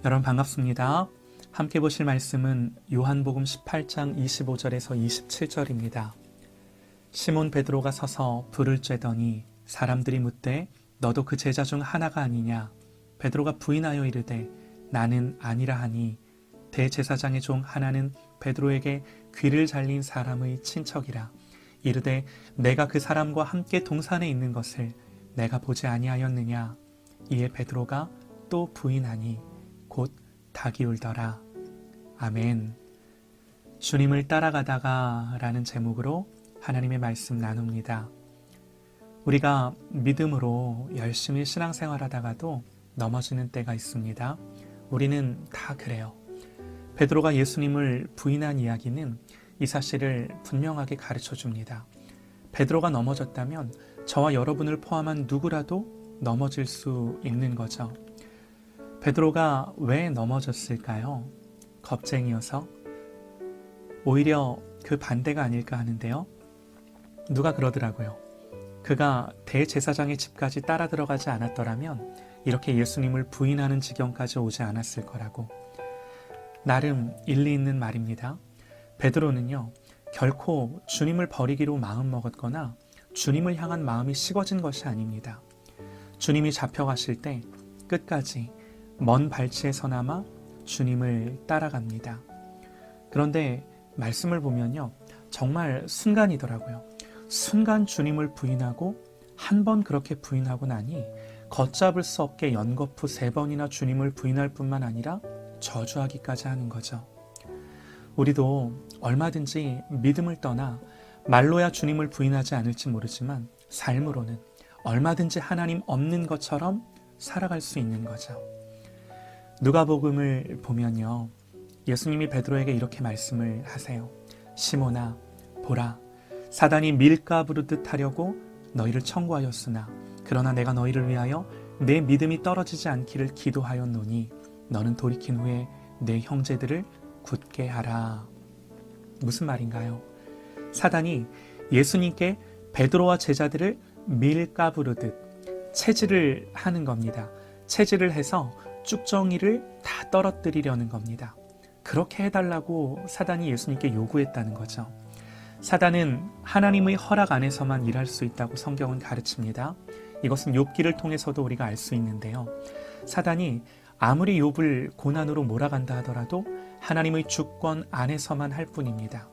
여러분 반갑습니다. 함께 보실 말씀은 요한복음 18장 25절에서 27절입니다. 시몬 베드로가 서서 불을 쬐더니 사람들이 묻되 너도 그 제자 중 하나가 아니냐? 베드로가 부인하여 이르되 나는 아니라 하니 대제사장의 종 하나는 베드로에게 귀를 잘린 사람의 친척이라 이르되 내가 그 사람과 함께 동산에 있는 것을 내가 보지 아니하였느냐? 이에 베드로가 또 부인하니 곧 닭이 울더라. 아멘. 주님을 따라가다가 라는 제목으로 하나님의 말씀 나눕니다. 우리가 믿음으로 열심히 신앙생활하다가도 넘어지는 때가 있습니다. 우리는 다 그래요. 베드로가 예수님을 부인한 이야기는 이 사실을 분명하게 가르쳐 줍니다. 베드로가 넘어졌다면 저와 여러분을 포함한 누구라도 넘어질 수 있는 거죠. 베드로가 왜 넘어졌을까요? 겁쟁이여서? 오히려 그 반대가 아닐까 하는데요. 누가 그러더라고요. 그가 대제사장의 집까지 따라 들어가지 않았더라면 이렇게 예수님을 부인하는 지경까지 오지 않았을 거라고. 나름 일리 있는 말입니다. 베드로는요, 결코 주님을 버리기로 마음먹었거나 주님을 향한 마음이 식어진 것이 아닙니다. 주님이 잡혀가실 때 끝까지 먼 발치에서나마 주님을 따라갑니다. 그런데 말씀을 보면요, 정말 순간이더라고요. 순간 주님을 부인하고 한 번 그렇게 부인하고 나니 걷잡을 수 없게 연거푸 3번이나 주님을 부인할 뿐만 아니라 저주하기까지 하는 거죠. 우리도 얼마든지 믿음을 떠나 말로야 주님을 부인하지 않을지 모르지만 삶으로는 얼마든지 하나님 없는 것처럼 살아갈 수 있는 거죠. 누가복음을 보면요, 예수님이 베드로에게 이렇게 말씀을 하세요. 시몬아, 보라, 사단이 밀가 부르듯 하려고 너희를 청구하였으나 그러나 내가 너희를 위하여 내 믿음이 떨어지지 않기를 기도하였노니 너는 돌이킨 후에 내 형제들을 굳게 하라. 무슨 말인가요? 사단이 예수님께 베드로와 제자들을 밀가 부르듯 체질을 하는 겁니다. 체질을 해서 쭉정이를 다 떨어뜨리려는 겁니다. 그렇게 해달라고 사단이 예수님께 요구했다는 거죠. 사단은 하나님의 허락 안에서만 일할 수 있다고 성경은 가르칩니다. 이것은 욥기를 통해서도 우리가 알 수 있는데요. 사단이 아무리 욥을 고난으로 몰아간다 하더라도 하나님의 주권 안에서만 할 뿐입니다.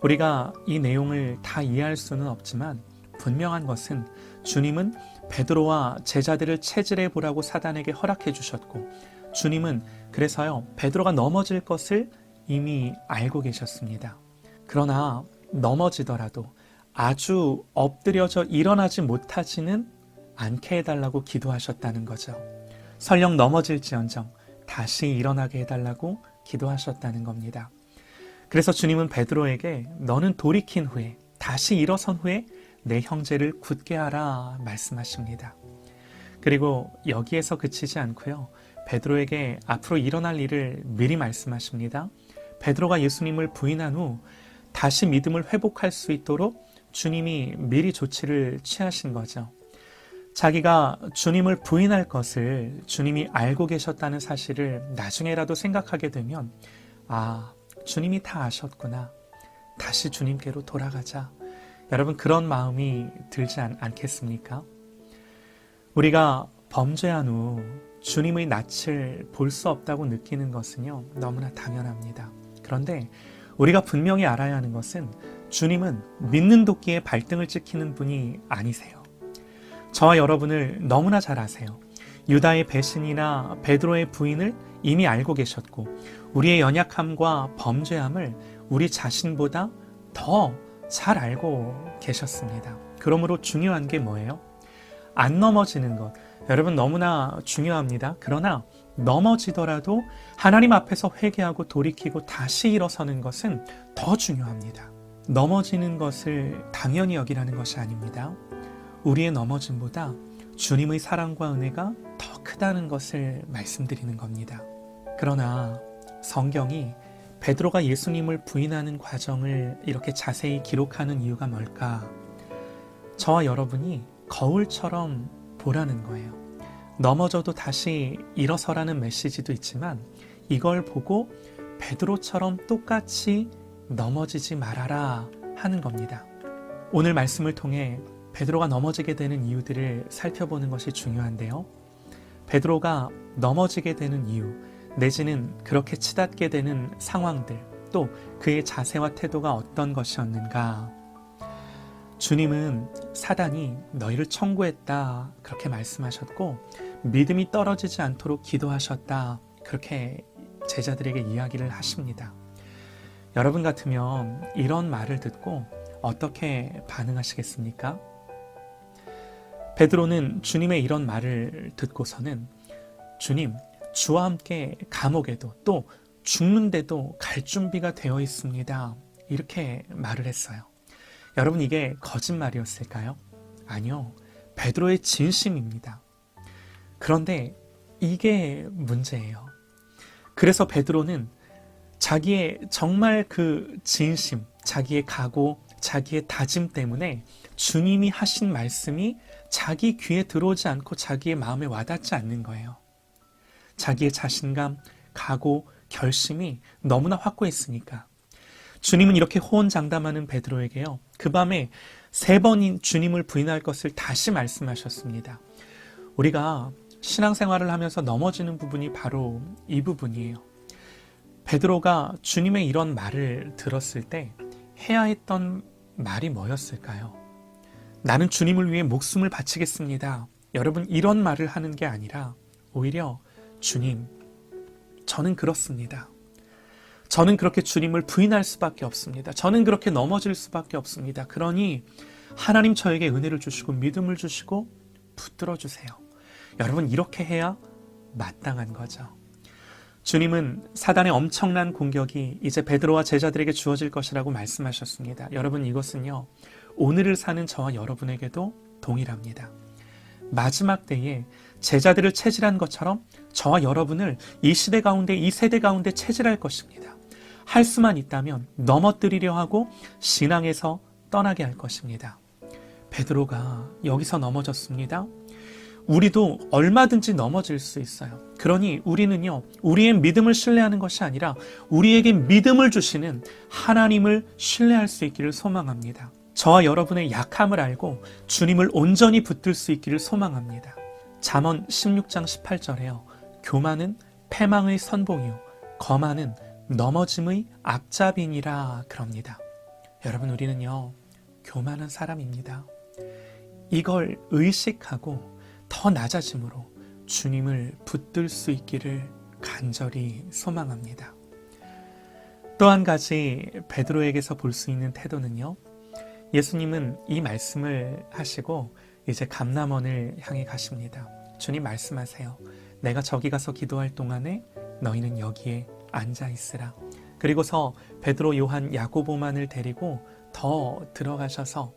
우리가 이 내용을 다 이해할 수는 없지만 분명한 것은 주님은 베드로와 제자들을 체질해 보라고 사단에게 허락해 주셨고 주님은 그래서요, 베드로가 넘어질 것을 이미 알고 계셨습니다. 그러나 넘어지더라도 아주 엎드려져 일어나지 못하지는 않게 해달라고 기도하셨다는 거죠. 설령 넘어질지언정 다시 일어나게 해달라고 기도하셨다는 겁니다. 그래서 주님은 베드로에게 너는 돌이킨 후에 다시 일어선 후에 내 형제를 굳게 하라 말씀하십니다. 그리고 여기에서 그치지 않고요, 베드로에게 앞으로 일어날 일을 미리 말씀하십니다. 베드로가 예수님을 부인한 후 다시 믿음을 회복할 수 있도록 주님이 미리 조치를 취하신 거죠. 자기가 주님을 부인할 것을 주님이 알고 계셨다는 사실을 나중에라도 생각하게 되면 아, 주님이 다 아셨구나. 다시 주님께로 돌아가자. 여러분 그런 마음이 들지 않겠습니까? 우리가 범죄한 후 주님의 낯을 볼 수 없다고 느끼는 것은요, 너무나 당연합니다. 그런데 우리가 분명히 알아야 하는 것은 주님은 믿는 도끼에 발등을 찍히는 분이 아니세요. 저와 여러분을 너무나 잘 아세요. 유다의 배신이나 베드로의 부인을 이미 알고 계셨고 우리의 연약함과 범죄함을 우리 자신보다 더 잘 알고 계셨습니다. 그러므로 중요한 게 뭐예요? 안 넘어지는 것. 여러분 너무나 중요합니다. 그러나 넘어지더라도 하나님 앞에서 회개하고 돌이키고 다시 일어서는 것은 더 중요합니다. 넘어지는 것을 당연히 여기라는 것이 아닙니다. 우리의 넘어짐보다 주님의 사랑과 은혜가 더 크다는 것을 말씀드리는 겁니다. 그러나 성경이 베드로가 예수님을 부인하는 과정을 이렇게 자세히 기록하는 이유가 뭘까? 저와 여러분이 거울처럼 보라는 거예요. 넘어져도 다시 일어서라는 메시지도 있지만 이걸 보고 베드로처럼 똑같이 넘어지지 말아라 하는 겁니다. 오늘 말씀을 통해 베드로가 넘어지게 되는 이유들을 살펴보는 것이 중요한데요. 베드로가 넘어지게 되는 이유, 내지는 그렇게 치닫게 되는 상황들, 또 그의 자세와 태도가 어떤 것이었는가. 주님은 사단이 너희를 청구했다 그렇게 말씀하셨고 믿음이 떨어지지 않도록 기도하셨다 그렇게 제자들에게 이야기를 하십니다. 여러분 같으면 이런 말을 듣고 어떻게 반응하시겠습니까? 베드로는 주님의 이런 말을 듣고서는 주님, 주와 함께 감옥에도 또 죽는데도 갈 준비가 되어 있습니다. 이렇게 말을 했어요. 여러분, 이게 거짓말이었을까요? 아니요. 베드로의 진심입니다. 그런데 이게 문제예요. 그래서 베드로는 자기의 정말 그 진심, 자기의 각오, 자기의 다짐 때문에 주님이 하신 말씀이 자기 귀에 들어오지 않고 자기의 마음에 와닿지 않는 거예요. 자기의 자신감, 각오, 결심이 너무나 확고했으니까. 주님은 이렇게 호언장담하는 베드로에게요, 그 밤에 3번인 주님을 부인할 것을 다시 말씀하셨습니다. 우리가 신앙생활을 하면서 넘어지는 부분이 바로 이 부분이에요. 베드로가 주님의 이런 말을 들었을 때 해야 했던 말이 뭐였을까요? 나는 주님을 위해 목숨을 바치겠습니다. 여러분, 이런 말을 하는 게 아니라 오히려 주님, 저는 그렇습니다. 저는 그렇게 주님을 부인할 수밖에 없습니다. 저는 그렇게 넘어질 수밖에 없습니다. 그러니 하나님 저에게 은혜를 주시고 믿음을 주시고 붙들어 주세요. 여러분, 이렇게 해야 마땅한 거죠. 주님은 사단의 엄청난 공격이 이제 베드로와 제자들에게 주어질 것이라고 말씀하셨습니다. 여러분, 이것은요, 오늘을 사는 저와 여러분에게도 동일합니다. 마지막 때에 제자들을 체질한 것처럼 저와 여러분을 이 시대 가운데, 이 세대 가운데 체질할 것입니다. 할 수만 있다면 넘어뜨리려 하고 신앙에서 떠나게 할 것입니다. 베드로가 여기서 넘어졌습니다. 우리도 얼마든지 넘어질 수 있어요. 그러니 우리는요, 우리의 믿음을 신뢰하는 것이 아니라 우리에게 믿음을 주시는 하나님을 신뢰할 수 있기를 소망합니다. 저와 여러분의 약함을 알고 주님을 온전히 붙들 수 있기를 소망합니다. 잠언 16장 18절에요. 교만은 패망의 선봉이요 거만은 넘어짐의 앞잡이니라 그럽니다. 여러분, 우리는요, 교만한 사람입니다. 이걸 의식하고 더 낮아짐으로 주님을 붙들 수 있기를 간절히 소망합니다. 또 한 가지 베드로에게서 볼 수 있는 태도는요, 예수님은 이 말씀을 하시고 이제 감람원을 향해 가십니다. 주님 말씀하세요. 내가 저기 가서 기도할 동안에 너희는 여기에 앉아 있으라. 그리고서 베드로, 요한, 야고보만을 데리고 더 들어가셔서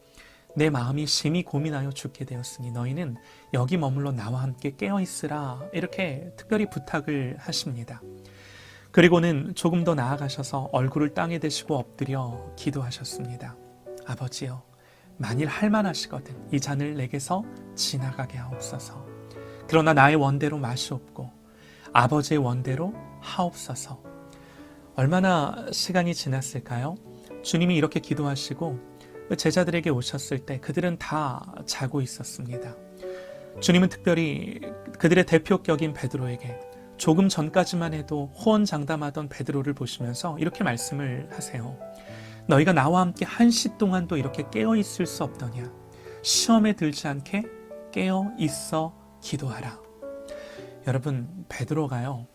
내 마음이 심히 고민하여 죽게 되었으니 너희는 여기 머물러 나와 함께 깨어 있으라. 이렇게 특별히 부탁을 하십니다. 그리고는 조금 더 나아가셔서 얼굴을 땅에 대시고 엎드려 기도하셨습니다. 아버지여, 만일 할만하시거든 이 잔을 내게서 지나가게 하옵소서. 그러나 나의 원대로 마시옵고 아버지의 원대로 하옵소서. 얼마나 시간이 지났을까요? 주님이 이렇게 기도하시고 제자들에게 오셨을 때 그들은 다 자고 있었습니다. 주님은 특별히 그들의 대표격인 베드로에게 조금 전까지만 해도 호언장담하던 베드로를 보시면서 이렇게 말씀을 하세요. 너희가 나와 함께 1시 동안도 이렇게 깨어 있을 수 없더냐. 시험에 들지 않게 깨어 있어 기도하라. 여러분, 베드로가요,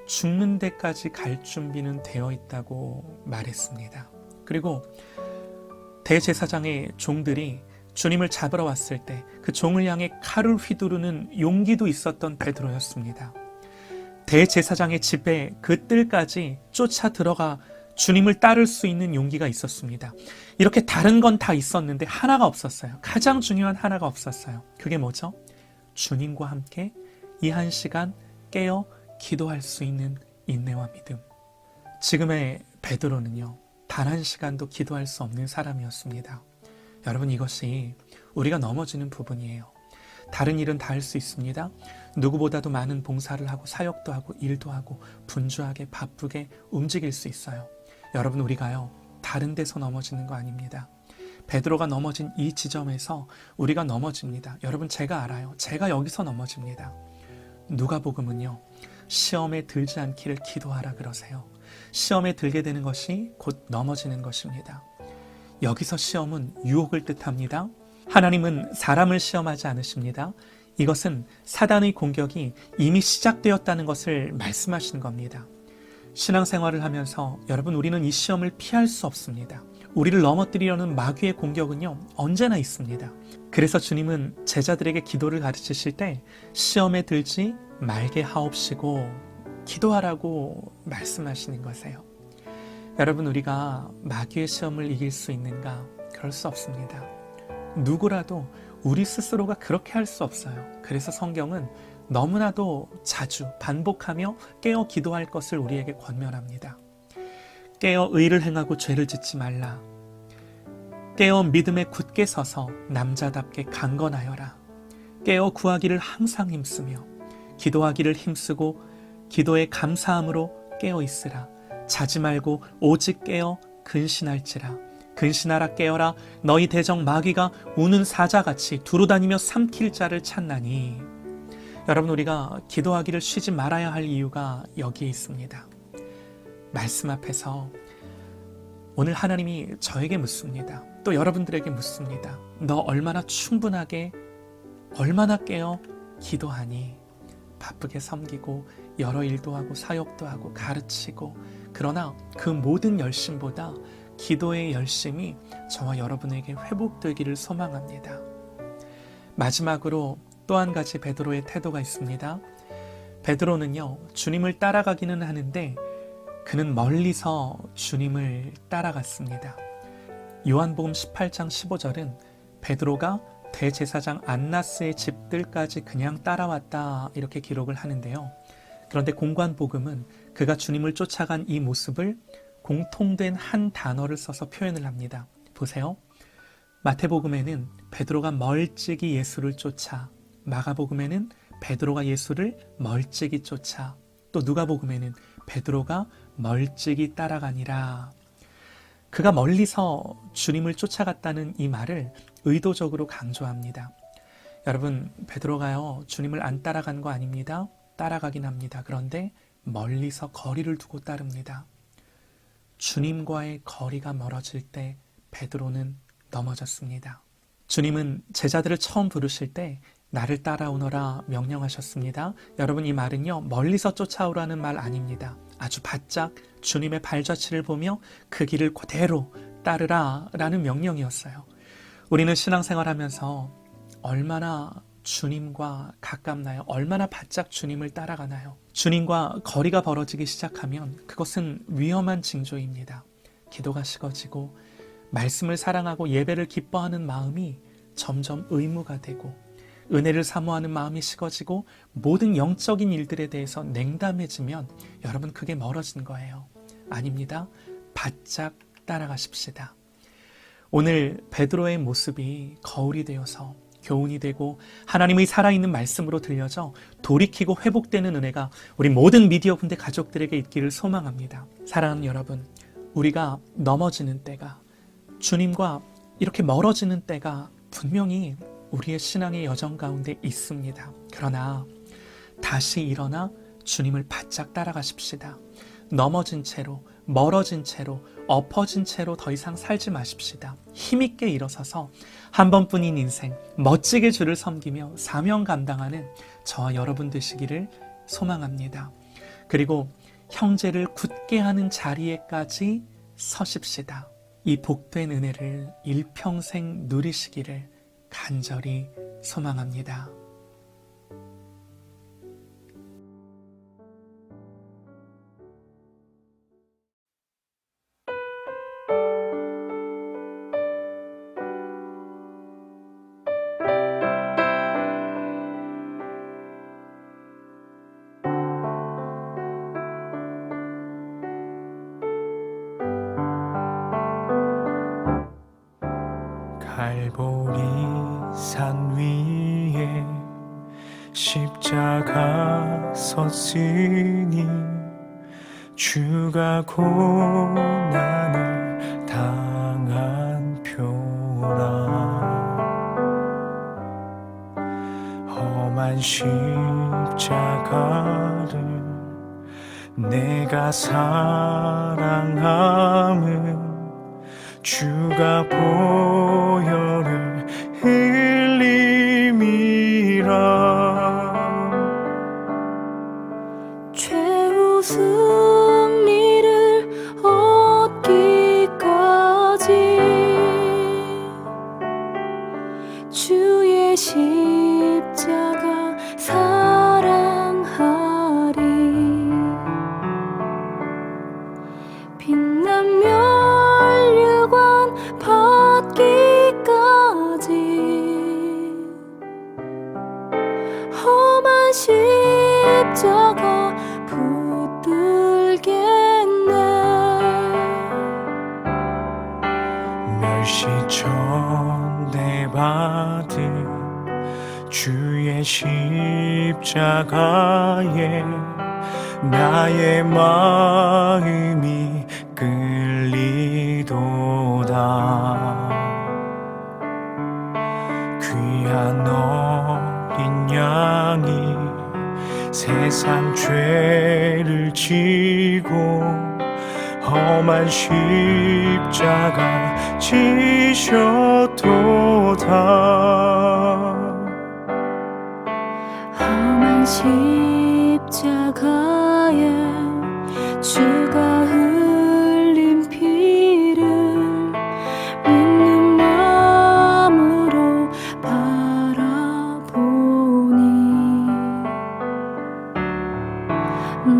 죽는 데까지 갈 준비는 되어 있다고 말했습니다. 그리고 대제사장의 종들이 주님을 잡으러 왔을 때 그 종을 향해 칼을 휘두르는 용기도 있었던 베드로였습니다. 대제사장의 집에 그 뜰까지 쫓아 들어가 주님을 따를 수 있는 용기가 있었습니다. 이렇게 다른 건 다 있었는데 하나가 없었어요. 가장 중요한 하나가 없었어요. 그게 뭐죠? 주님과 함께 이 1시간 깨어 기도할 수 있는 인내와 믿음. 지금의 베드로는요, 단 1시간도 기도할 수 없는 사람이었습니다. 여러분, 이것이 우리가 넘어지는 부분이에요. 다른 일은 다 할 수 있습니다. 누구보다도 많은 봉사를 하고 사역도 하고 일도 하고 분주하게 바쁘게 움직일 수 있어요. 여러분, 우리가요, 다른 데서 넘어지는 거 아닙니다. 베드로가 넘어진 이 지점에서 우리가 넘어집니다. 여러분, 제가 알아요. 제가 여기서 넘어집니다. 누가복음은요, 시험에 들지 않기를 기도하라 그러세요. 시험에 들게 되는 것이 곧 넘어지는 것입니다. 여기서 시험은 유혹을 뜻합니다. 하나님은 사람을 시험하지 않으십니다. 이것은 사단의 공격이 이미 시작되었다는 것을 말씀하시는 겁니다. 신앙생활을 하면서 여러분, 우리는 이 시험을 피할 수 없습니다. 우리를 넘어뜨리려는 마귀의 공격은요, 언제나 있습니다. 그래서 주님은 제자들에게 기도를 가르치실 때 시험에 들지 말게 하옵시고 기도하라고 말씀하시는 거세요. 여러분, 우리가 마귀의 시험을 이길 수 있는가? 그럴 수 없습니다. 누구라도 우리 스스로가 그렇게 할 수 없어요. 그래서 성경은 너무나도 자주 반복하며 깨어 기도할 것을 우리에게 권면합니다. 깨어 의를 행하고 죄를 짓지 말라. 깨어 믿음에 굳게 서서 남자답게 강건하여라. 깨어 구하기를 항상 힘쓰며 기도하기를 힘쓰고 기도에 감사함으로 깨어 있으라. 자지 말고 오직 깨어 근신할지라. 근신하라, 깨어라. 너희 대적 마귀가 우는 사자같이 두루다니며 삼킬 자를 찾나니. 여러분, 우리가 기도하기를 쉬지 말아야 할 이유가 여기에 있습니다. 말씀 앞에서 오늘 하나님이 저에게 묻습니다. 또 여러분들에게 묻습니다. 너 얼마나 충분하게, 얼마나 깨어 기도하니? 바쁘게 섬기고 여러 일도 하고 사역도 하고 가르치고, 그러나 그 모든 열심보다 기도의 열심이 저와 여러분에게 회복되기를 소망합니다. 마지막으로 또 한 가지 베드로의 태도가 있습니다. 베드로는요, 주님을 따라가기는 하는데 그는 멀리서 주님을 따라갔습니다. 요한복음 18장 15절은 베드로가 대제사장 안나스의 집들까지 그냥 따라왔다, 이렇게 기록을 하는데요. 그런데 공관복음은 그가 주님을 쫓아간 이 모습을 공통된 한 단어를 써서 표현을 합니다. 보세요. 마태복음에는 베드로가 멀찍이 예수를 쫓아, 마가복음에는 베드로가 예수를 멀찍이 쫓아, 또 누가복음에는 베드로가 멀찍이 따라가니라. 그가 멀리서 주님을 쫓아갔다는 이 말을 의도적으로 강조합니다. 여러분, 베드로가요, 주님을 안 따라간 거 아닙니다. 따라가긴 합니다. 그런데 멀리서 거리를 두고 따릅니다. 주님과의 거리가 멀어질 때 베드로는 넘어졌습니다. 주님은 제자들을 처음 부르실 때 나를 따라오너라 명령하셨습니다. 여러분, 이 말은요, 멀리서 쫓아오라는 말 아닙니다. 아주 바짝 주님의 발자취를 보며 그 길을 그대로 따르라 라는 명령이었어요. 우리는 신앙생활하면서 얼마나 주님과 가깝나요? 얼마나 바짝 주님을 따라가나요? 주님과 거리가 벌어지기 시작하면 그것은 위험한 징조입니다. 기도가 식어지고 말씀을 사랑하고 예배를 기뻐하는 마음이 점점 의무가 되고, 은혜를 사모하는 마음이 식어지고 모든 영적인 일들에 대해서 냉담해지면 여러분, 그게 멀어진 거예요. 아닙니다. 바짝 따라가십시다. 오늘 베드로의 모습이 거울이 되어서 교훈이 되고 하나님의 살아있는 말씀으로 들려져 돌이키고 회복되는 은혜가 우리 모든 미디어 군대 가족들에게 있기를 소망합니다. 사랑하는 여러분, 우리가 넘어지는 때가, 주님과 이렇게 멀어지는 때가 분명히 우리의 신앙의 여정 가운데 있습니다. 그러나 다시 일어나 주님을 바짝 따라가십시다. 넘어진 채로, 멀어진 채로, 엎어진 채로 더 이상 살지 마십시다. 힘있게 일어서서 한 번뿐인 인생 멋지게 주를 섬기며 사명 감당하는 저와 여러분 되시기를 소망합니다. 그리고 형제를 굳게 하는 자리에까지 서십시다. 이 복된 은혜를 일평생 누리시기를 간절히 소망합니다. 갈보리 산 위에 십자가 섰으니 주가 고난을 당한 표라. 험한 십자가를 내가 사랑함은 주가 보혈을 흘림이라. 최후 승리를 얻기까지 주의 십자가 사랑하리. 빛난 멸류관 받기까지 험한 십자가 붙들겠네. 멸시천대받은 주의 십자가에 나의 마음이 끌리도다. 귀한 어린 양이 세상 죄를 지고 험한 십자가 지셨도다. 험한 십자가에 주가 흘린 피를 믿는 마음으로 바라보니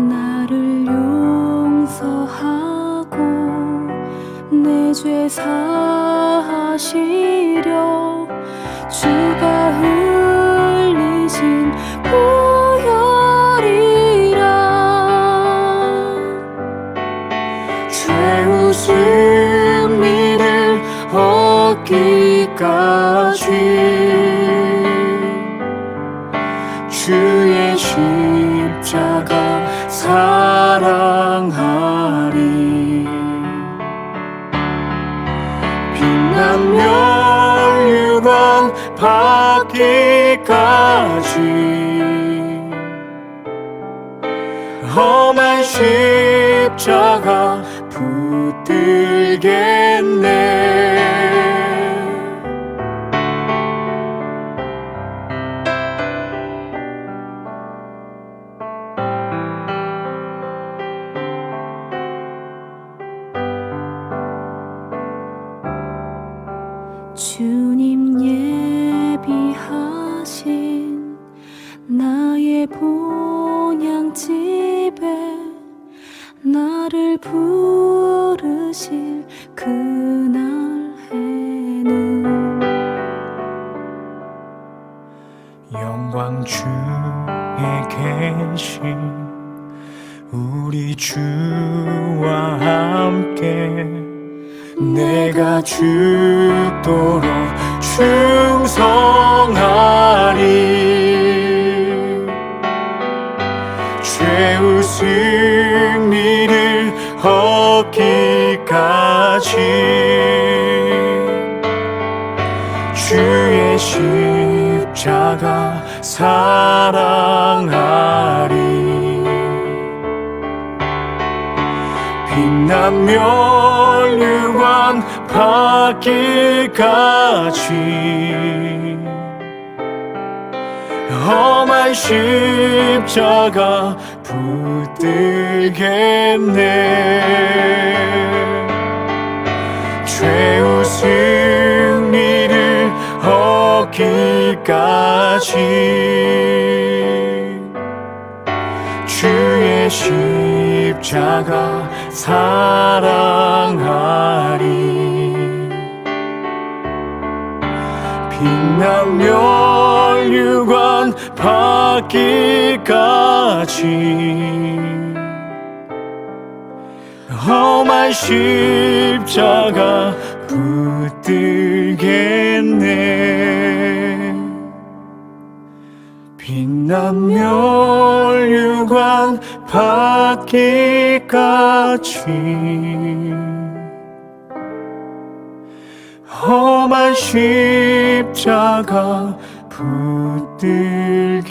나를 용서하고 내 죄 사하시려 주가 흘리신 보혈이라. 최후 승리를 얻기까지 주의 십자가 사랑하리. 빛난 멸류관 받기까지 험한 십자가 붙들겠네. 주님 예비하신 나의 본향집에 나를 부르실 그날에는 영광 중에 계신 우리 주와 함께 내가 죽도록 충성하리. 최후 승리를 얻기까지 주의 십자가 사랑하리. 빛난 멸류관 받기까지 험한 십자가 붙들겠네. 최후 승리를 얻기까지 주의 십자가 사랑하리. 빛난 멸류관 받기까지 험한 십자가 붙들겠네. 빛난 죽기까지 험한 십자가 붙들게